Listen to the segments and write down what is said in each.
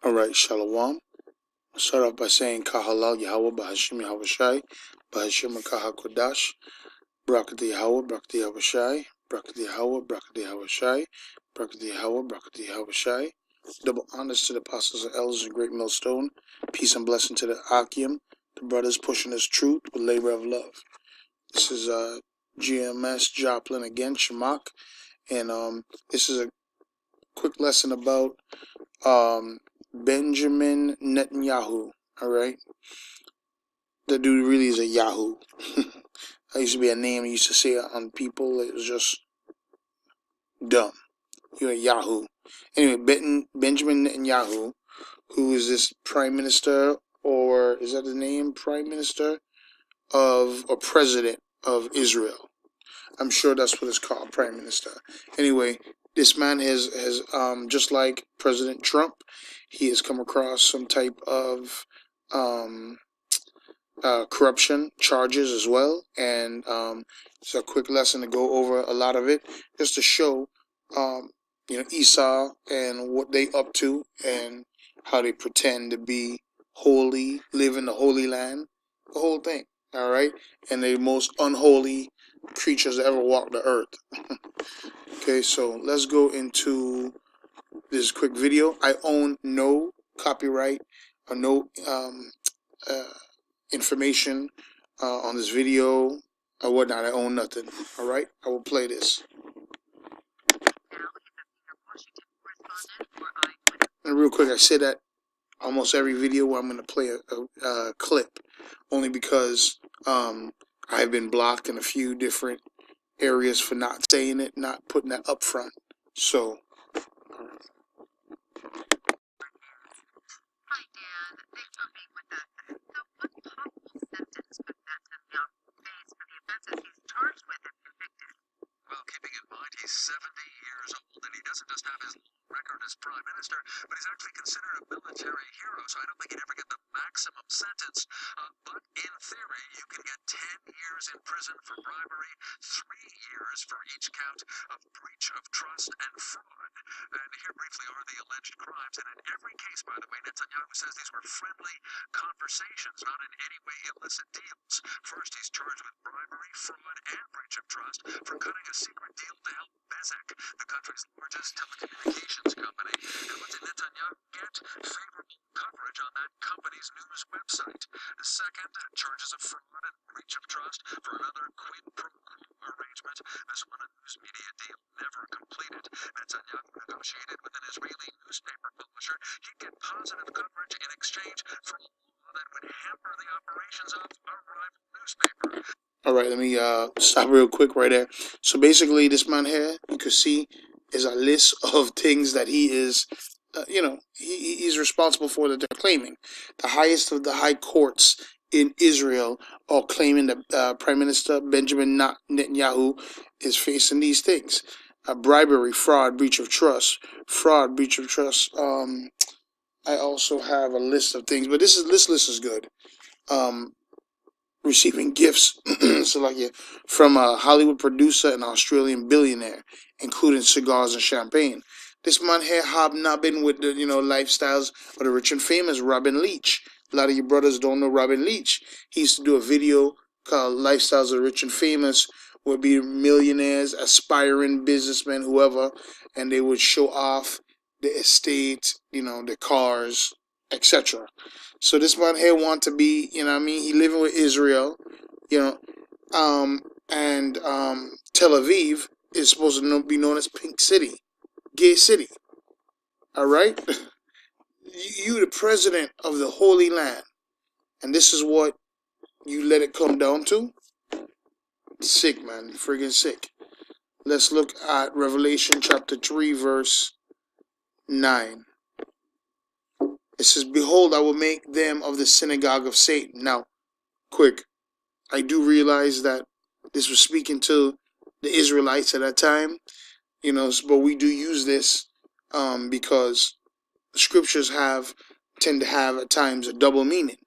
All right, Shalom. I'll start off by saying Kahalal Yahweh, Bahashim Yahweh Shai, Bahashim Kaha Kodash, Brakati Yahweh, Brakati Yahweh Shai, Brakati Yahweh, Brakati Yahweh Shai, Brakati Yahweh, Brakati Yahweh Shai. Double honors to the apostles and elders in Great Millstone. Peace and blessing to the Akim, the brothers pushing this truth with labor of love. This is GMS Joplin again, Shamak, and this is a quick lesson about Benjamin Netanyahu. All right, the dude really is a Yahoo. That used to be a name I used to say on people. It was just dumb. You're a Yahoo. Anyway, Benjamin Netanyahu, who is this prime minister, or is that the name? Prime minister of, or president of Israel. I'm sure that's what it's called, prime minister. Anyway, this man has just like President Trump, he has come across some type of corruption charges as well, and it's a quick lesson to go over a lot of it, just to show Esau and what they up to, and how they pretend to be holy, live in the holy land, the whole thing. All right, and the most unholy creatures that ever walked the earth. Okay, so let's go into this quick video. I own no copyright or no information on this video or whatnot. I own nothing. All right, I will play this. And real quick, I say that almost every video where I'm going to play a clip, only because I've been blocked in a few different areas for not saying it, not putting that up front. So keeping in mind he's 70 years old and he doesn't just have his record as prime minister, but he's actually considered a military hero, so I don't think he'd ever get the maximum sentence. But in theory, you can get 10 years in prison for bribery, 3 years for each count of breach of trust and fraud. And here briefly are the alleged crimes, and in every case, by the way, Netanyahu says these were friendly conversations, not in any way illicit deals. First, he's charged with bribery, fraud, and breach of trust for cutting a secret deal to help Bezek, the country's largest telecommunications company. And what did Netanyahu get? Favorable coverage on that company's news website. Second, charges of fraud and breach of trust for another quid pro quo arrangement. This one, a news media deal never completed. Netanyahu negotiated with an Israeli newspaper publisher. He'd get positive coverage in exchange for a law that would hamper the operations of a rival newspaper. all right, let me stop real quick right there. So basically, this man here, you can see, is a list of things that he is, he's responsible for, that they're claiming. The highest of the high courts in Israel are claiming that Prime Minister Benjamin Netanyahu is facing these things: bribery, fraud, breach of trust, fraud, breach of trust. I also have a list of things, but this list is good. Receiving gifts from a Hollywood producer and Australian billionaire, including cigars and champagne. This man here hobnobbing with the lifestyles of the rich and famous Robin Leach. A lot of you brothers don't know Robin Leach. He used to do a video called Lifestyles of the Rich and Famous, would be millionaires, aspiring businessmen, whoever, and they would show off the estate, the cars, etc. So this man here want to be, he living with Israel, and Tel Aviv is supposed to be known as Pink City, Gay City. All right? You the president of the Holy Land, and this is what you let it come down to? Sick, man. Friggin' sick. Let's look at Revelation chapter 3, verse 9. It says, "Behold, I will make them of the synagogue of Satan." Now, quick, I do realize that this was speaking to the Israelites at that time, but we do use this because the scriptures tend to have at times a double meaning.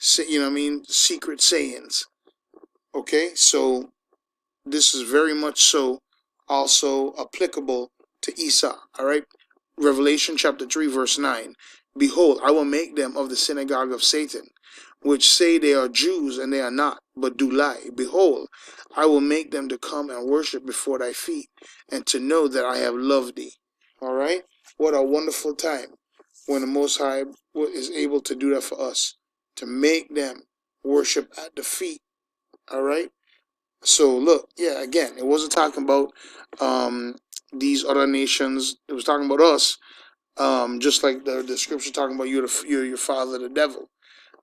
Secret sayings. Okay, so this is very much so also applicable to Esau. All right, Revelation chapter 3, verse 9. Behold, I will make them of the synagogue of Satan, which say they are Jews, and they are not, but do lie. Behold, I will make them to come and worship before thy feet, and to know that I have loved thee. All right? What a wonderful time when the Most High is able to do that for us, to make them worship at the feet. All right? So look, yeah, again, it wasn't talking about these other nations. It was talking about us. Just like the scripture talking about you're your father, the devil,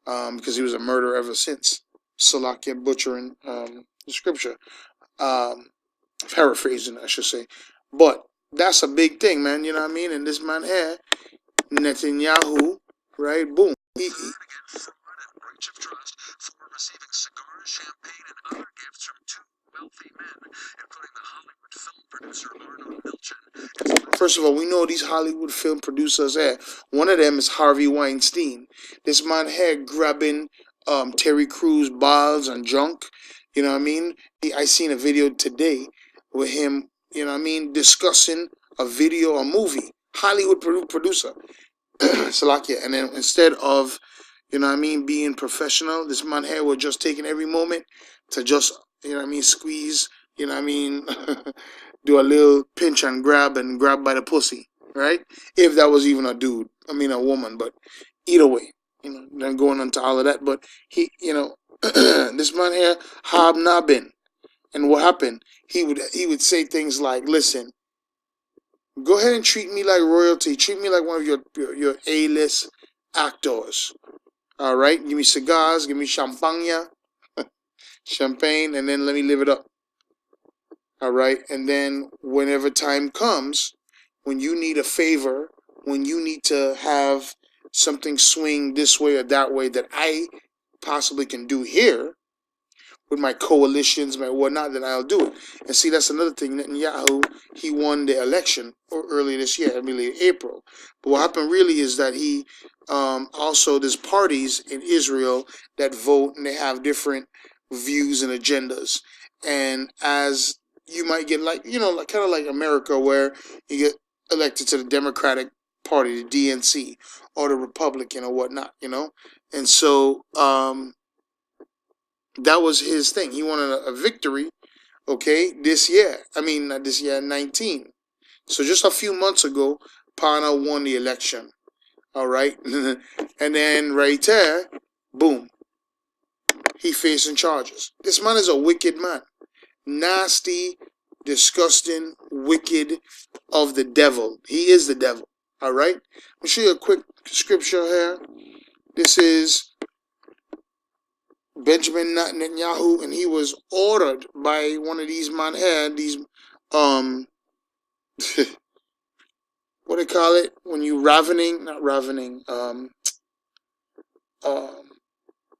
because he was a murderer ever since. Salakia butchering the scripture, um, paraphrasing, I should say. But that's a big thing, man. You know what I mean? And this man here, Netanyahu, right? Boom. Fraud and breach of trust for receiving cigars, champagne, and other gifts from two wealthy men, including the Hollywood film producer Arnold Milchan. First of all, we know these Hollywood film producers here. One of them is Harvey Weinstein. This man here grabbing Terry Crews balls and junk. You know what I mean? I seen a video today with him, you know what I mean, discussing a video, a movie. Hollywood producer. Salakia. And then instead of, you know what I mean, being professional, this man here was just taking every moment to just, you know what I mean, squeeze, you know what I mean, do a little pinch and grab by the pussy, right? If that was even a dude, I mean a woman, but either way, you know, then going into all of that. But he, you know, this man here hobnobbing, and what happened? He would say things like, "Listen, go ahead and treat me like royalty. Treat me like one of your A-list actors. All right, give me cigars, give me champagne, and then let me live it up. All right, and then whenever time comes, when you need a favor, when you need to have something swing this way or that way that I possibly can do here with my coalitions, my whatnot, then I'll do it." And see, that's another thing. Netanyahu, he won the election earlier this year, I believe April. But what happened really is that he also, there's parties in Israel that vote, and they have different views and agendas. And as you might get, like, you know, like kind of like America, where you get elected to the Democratic Party, the DNC, or the Republican or whatnot, you know. And so that was his thing. He wanted a victory, okay, this year. I mean, not this year, 19. So just a few months ago, Pana won the election. All right. And then right there, boom, he facing charges. This man is a wicked man. Nasty, disgusting, wicked of the devil. He is the devil. All right. Let me show you a quick scripture here. This is Benjamin Netanyahu, and he was ordered by one of these man here, these what do they call it when you ravening, not ravening,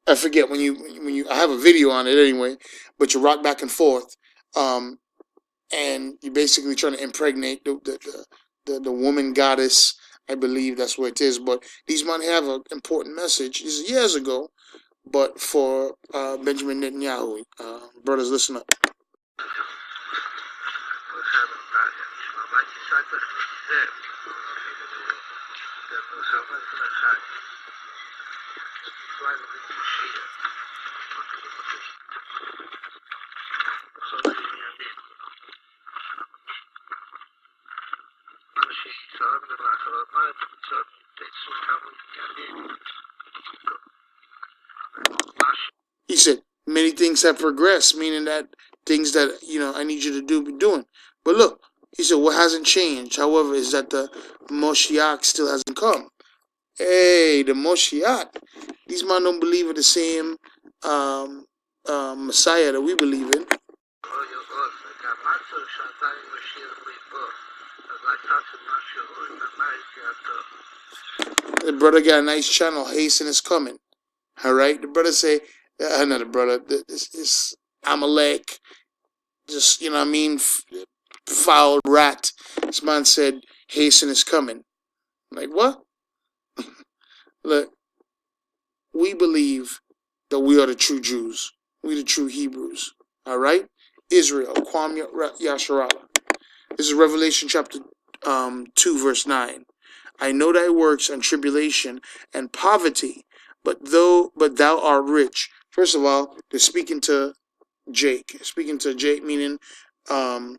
I forget when you I have a video on it anyway, but you rock back and forth, and you're basically trying to impregnate the woman goddess. I believe that's what it is. But these men have an important message. This is years ago, but for Benjamin Netanyahu, brothers, listen up. He said, many things have progressed, meaning that things that, you know, I need you to do, be doing. But look, he said, what hasn't changed, however, is that the Moshiach still hasn't come. Hey, the Moshiach. These men don't believe in the same Messiah that we believe in. The brother got a nice channel. Hasten is coming. All right. The brother say, not the brother. This Amalek, just, you know what I mean, foul rat. This man said, hasten is coming. I'm like, what? Look, we believe that we are the true Jews. We the true Hebrews. All right? Israel, Kwam Yasharala. This is Revelation chapter 2, verse 9. I know thy works and tribulation and poverty, but thou art rich. First of all, they're speaking to Jake. Speaking to Jake, meaning um,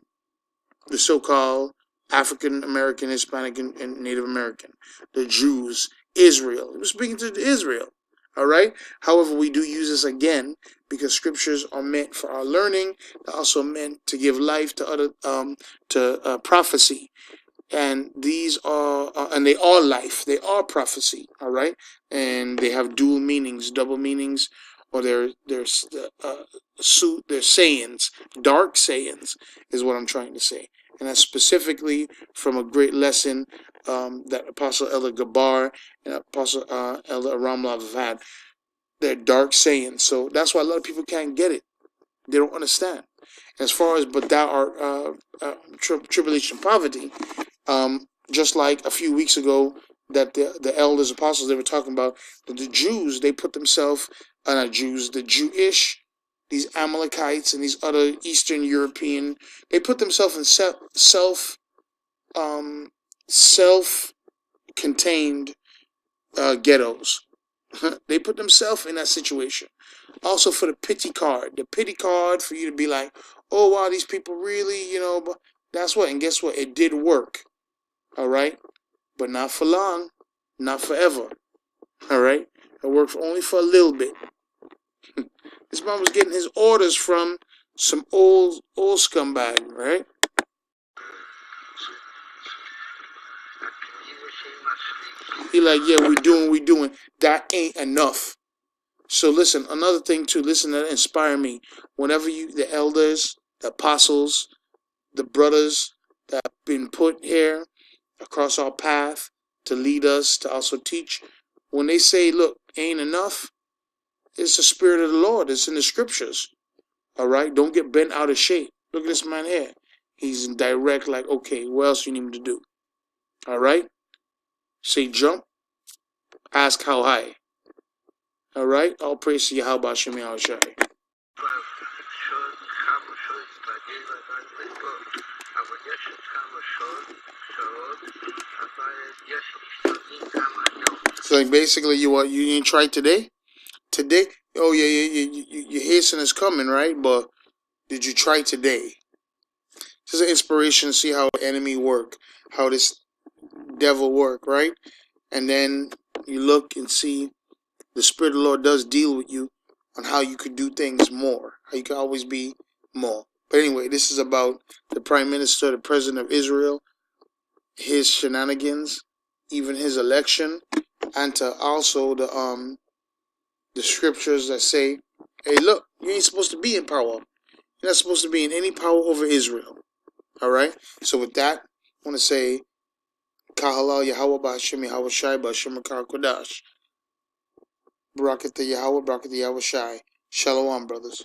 the so-called African American, Hispanic, and Native American, the Jews, Israel. We're speaking to Israel. All right. However, we do use this again because scriptures are meant for our learning. They're also meant to give life to other prophecy, and these are and they are life. They are prophecy. All right, and they have dual meanings, double meanings, or they're sayings, dark sayings is what I'm trying to say, and that's specifically from a great lesson that Apostle Elder Gabar and Apostle Elder Aramlav have had. They're dark sayings, so that's why a lot of people can't get it. They don't understand. As far as but thou art tribulation, poverty. Just like a few weeks ago, that the elders, apostles, they were talking about that the Jews, they put themselves, not Jews, the Jewish, these Amalekites and these other Eastern European, they put themselves in self-contained ghettos. They put themselves in that situation. Also for the pity card for you to be like, oh wow, these people really, but that's what, and guess what? It did work. All right, but not for long, not forever. All right, it worked only for a little bit. This man was getting his orders from some old scumbag, right? He like, yeah, we doing. That ain't enough. So listen, another thing too. Listen, that inspire me. Whenever the elders, the apostles, the brothers that have been put here across our path to lead us, to also teach, when they say, look, ain't enough, it's the Spirit of the Lord. It's in the scriptures. All right? Don't get bent out of shape. Look at this man here. He's in direct, like, okay, what else you need me to do? All right? Say jump, ask how high. All right? All praise to Yahweh Hashem Yahushai. So like basically, you didn't try today? Today? Oh yeah, your hasten is coming, right? But did you try today? This is an inspiration to see how the enemy work, how this devil work, right? And then you look and see the Spirit of the Lord does deal with you on how you could do things more, how you can always be more. But anyway, this is about the Prime Minister, the President of Israel, his shenanigans, even his election, and to also the scriptures that say, hey, look, you ain't supposed to be in power. You're not supposed to be in any power over Israel. All right? So with that, I want to say, Kahalal Yahweh Ba'Hashem Yahweh Shai Ba'Hashem Makar Kodash. Barakatah Yahweh, Barakatah Yahweh Shai. Shalom, brothers.